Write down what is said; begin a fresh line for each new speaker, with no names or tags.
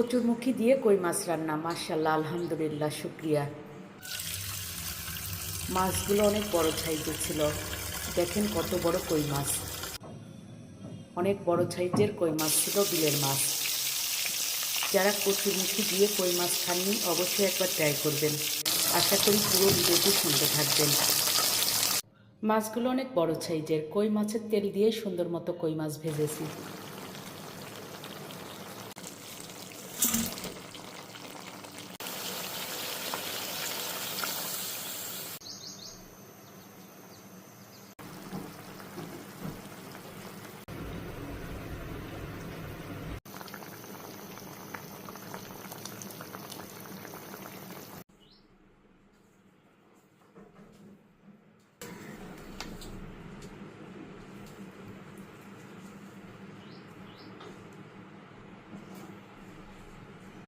কচুরমুখী দিয়ে কই মাছ রান্না। মাশাআল্লাহ, আলহামদুলিল্লাহ, শুকরিয়া। মাছগুলো অনেক বড় সাইজের ছিল। দেখেন কত বড় কই মাছ, অনেক বড় সাইজের কই মাছ ছিল, বিলের মাছ। যারা কচুরমুখী দিয়ে কই মাছ খাননি অবশ্যই একবার ট্রাই করবেন। আশা করি পুরো ভিডিওটি শুনতে থাকবেন। মাছগুলো অনেক বড় সাইজের। কই মাছের তেল দিয়ে সুন্দর মতো কই মাছ ভেজেছি।